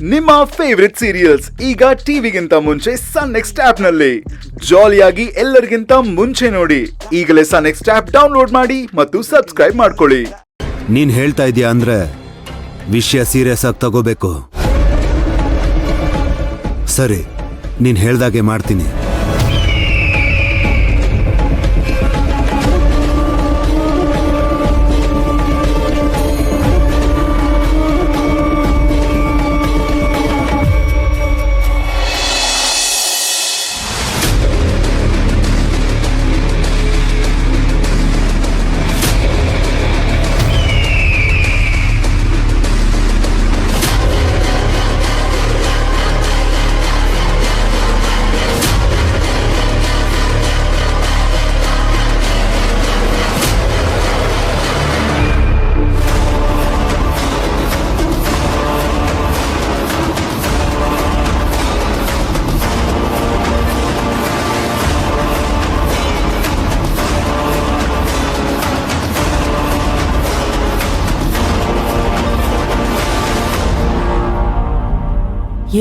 ನಿಮ್ಮ favourite serials ಈಗ ಟಿವಿಗಿಂತ ಮುಂಚೆ ಸನ್ ನೆಕ್ಸ್ಟ್ ಆಪ್ ನಲ್ಲಿ ಜಾಲಿಯಾಗಿ ಎಲ್ಲರಿಗಿಂತ ಮುಂಚೆ ನೋಡಿ. ಈಗಲೇ ಸನ್ ನೆಕ್ಸ್ಟ್ ಆಪ್ ಡೌನ್ಲೋಡ್ ಮಾಡಿ ಮತ್ತು ಸಬ್ಸ್ಕ್ರೈಬ್ ಮಾಡ್ಕೊಳ್ಳಿ. ನೀನ್ ಹೇಳ್ತಾ ಇದೀಯ ಅಂದ್ರೆ ವಿಷಯ ಸೀರಿಯಸ್ ಆಗಿ ತಗೋಬೇಕು. ಸರಿ, ನೀನ್ ಹೇಳ್ದಾಗೆ ಮಾಡ್ತೀನಿ.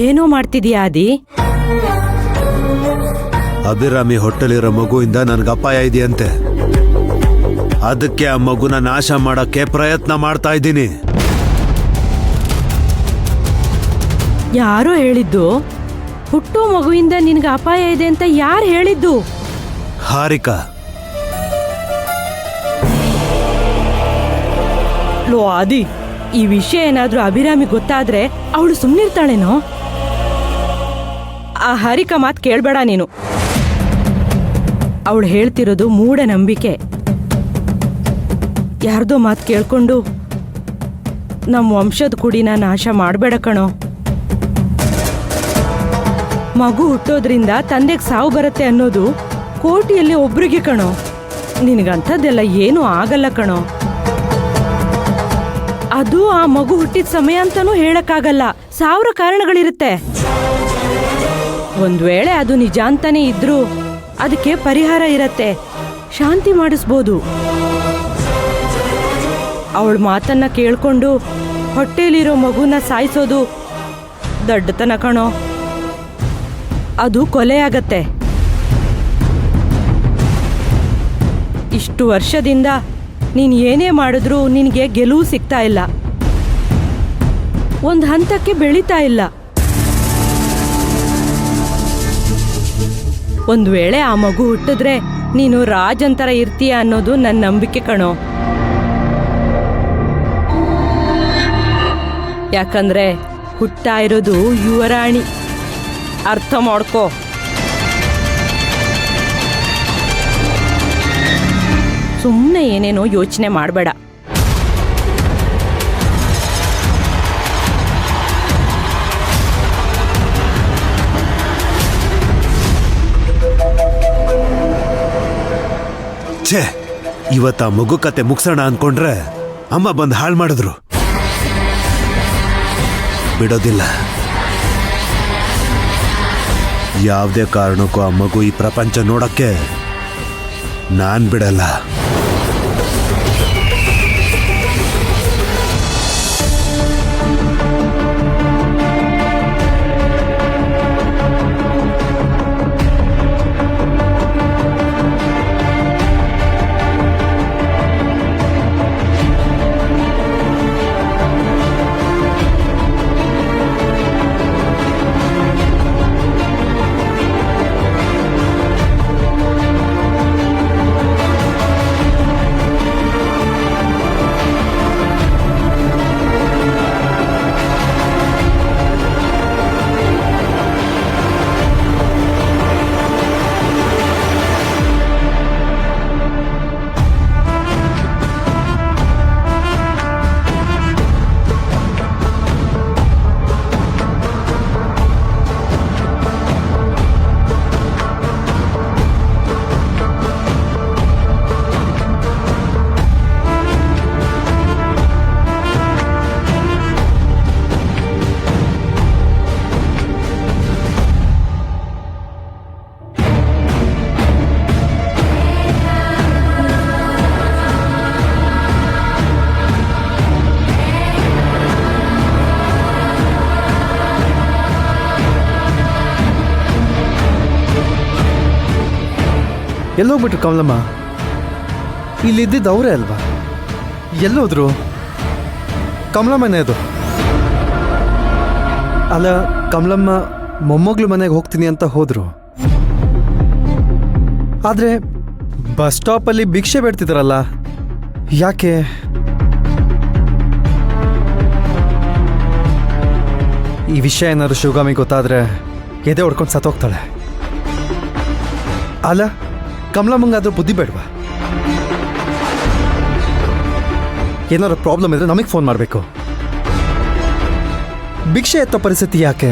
ಏನೋ ಮಾಡ್ತಿದೀಯಾ ಆದಿ? ಅಭಿರಾಮಿ ಹೊಟ್ಟೆಲಿರೋ ಮಗುವಿಂದ ನನ್ಗೆ ಅಪಾಯ ಇದೆಯಂತೆ. ಅದಕ್ಕೆ ಆ ಮಗುನ ನಾಶ ಮಾಡಕ್ಕೆ ಪ್ರಯತ್ನ ಮಾಡ್ತಾ ಇದ್ದೀನಿ. ಯಾರೋ ಹೇಳಿದ್ದು? ಹುಟ್ಟೋ ಮಗುವಿಂದ ನಿನ್ಗೆ ಅಪಾಯ ಇದೆ ಅಂತ ಯಾರು ಹೇಳಿದ್ದು? ಹಾರಿಕಾ. ಲೋ ಆದಿ, ಈ ವಿಷಯ ಏನಾದ್ರೂ ಅಭಿರಾಮಿ ಗೊತ್ತಾದ್ರೆ ಅವಳು ಸುಮ್ನಿರ್ತಾಳೇನೋ? ಆ ಹಾರಿಕಾ ಮಾತು ಕೇಳ್ಬೇಡ ನೀನು. ಅವಳು ಹೇಳ್ತಿರೋದು ಮೂಢನಂಬಿಕೆ. ಯಾರ್ದೋ ಮಾತು ಕೇಳ್ಕೊಂಡು ನಮ್ಮ ವಂಶದ ಕುಡಿನ ನಾಶ ಮಾಡಬೇಡ ಕಣೋ. ಮಗು ಹುಟ್ಟೋದ್ರಿಂದ ತಂದೆಗೆ ಸಾವು ಬರುತ್ತೆ ಅನ್ನೋದು ಕೋಟಿಯಲ್ಲಿ ಒಬ್ರಿಗೆ ಕಣೋ. ನಿನಗಂಥದ್ದೆಲ್ಲ ಏನೂ ಆಗಲ್ಲ ಕಣೋ. ಅದು ಆ ಮಗು ಹುಟ್ಟಿದ ಸಮಯ ಅಂತಾನೂ ಹೇಳಕ್ಕಾಗಲ್ಲ. 1000 ಕಾರಣಗಳಿರುತ್ತೆ. ಒಂದ್ ವೇಳೆ ಅದು ನಿಜ ಅಂತಾನೆ ಇದ್ರೂ ಅದಕ್ಕೆ ಪರಿಹಾರ ಇರತ್ತೆ. ಶಾಂತಿ ಮಾಡಿಸ್ಬೋದು. ಅವಳ ಮಾತನ್ನ ಕೇಳ್ಕೊಂಡು ಹೊಟ್ಟೆಲಿರೋ ಮಗುನ ಸಾಯಿಸೋದು ದಡ್ಡತನ ಕಣೋ. ಅದು ಕೊಲೆ ಆಗತ್ತೆ. ಇಷ್ಟು ವರ್ಷದಿಂದ ನೀನ್ ಏನೇ ಮಾಡಿದ್ರೂ ನಿನಗೆ ಗೆಲುವು ಸಿಗ್ತಾ ಇಲ್ಲ. ಒಂದು ಹಂತಕ್ಕೆ ಬೆಳೀತಾ ಇಲ್ಲ. ಒಂದು ವೇಳೆ ಆ ಮಗು ಹುಟ್ಟಿದ್ರೆ ನೀನು ರಾಜಂತರ ಇರ್ತೀಯ ಅನ್ನೋದು ನನ್ನ ನಂಬಿಕೆ ಕಣೋ. ಯಾಕಂದ್ರೆ ಹುಟ್ಟಾ ಇರೋದು ಯುವರಾಣಿ. ಅರ್ಥ ಮಾಡ್ಕೋ. ಸುಮ್ಮನೆ ಏನೇನೋ ಯೋಚನೆ ಮಾಡಬೇಡ. ಛೇ, ಇವತ್ತ ಮಗು ಕತೆ ಮುಗ್ಸೋಣ ಅನ್ಕೊಂಡ್ರೆ ಅಮ್ಮ ಬಂದು ಹಾಳು ಮಾಡಿದ್ರು. ಬಿಡೋದಿಲ್ಲ. ಯಾವುದೇ ಕಾರಣಕ್ಕೂ ಆ ಮಗು ಈ ಪ್ರಪಂಚ ನೋಡಕ್ಕೆ ನಾನ್ ಬಿಡಲ್ಲ. ಎಲ್ಲೋಗ್ಬಿಟ್ರು ಕಮಲಮ್ಮ? ಇಲ್ಲಿದ್ದಿದ್ದು ಅವರೇ ಅಲ್ವಾ? ಎಲ್ಲೋದ್ರು? ಕಮಲಮ್ಮನೇ ಅದು. ಅಲ್ಲ, ಕಮಲಮ್ಮ ಮೊಮ್ಮಗಳು ಮನೆಗೆ ಹೋಗ್ತೀನಿ ಅಂತ ಹೋದ್ರು. ಆದರೆ ಬಸ್ ಸ್ಟಾಪಲ್ಲಿ ಭಿಕ್ಷೆ ಬೇಡ್ತಿದ್ರಲ್ಲ, ಯಾಕೆ? ಈ ವಿಷಯ ಏನಾದ್ರು ಶಿವಗಾಮಿ ಗೊತ್ತಾದ್ರೆ ಎದೆ ಹೊಡ್ಕೊಂಡು ಸತ್ತೋಗ್ತಾಳೆ. ಅಲ್ಲ, ಕಮಲಮ್ಮಂಗಾದ್ರೂ ಬುದ್ಧಿ ಬೇಡವಾ? ಏನಾದ್ರು ಪ್ರಾಬ್ಲಮ್ ಇದ್ರೆ ನಮಗೆ ಫೋನ್ ಮಾಡಬೇಕು. ಭಿಕ್ಷೆ ಎತ್ತೋ ಪರಿಸ್ಥಿತಿ ಯಾಕೆ?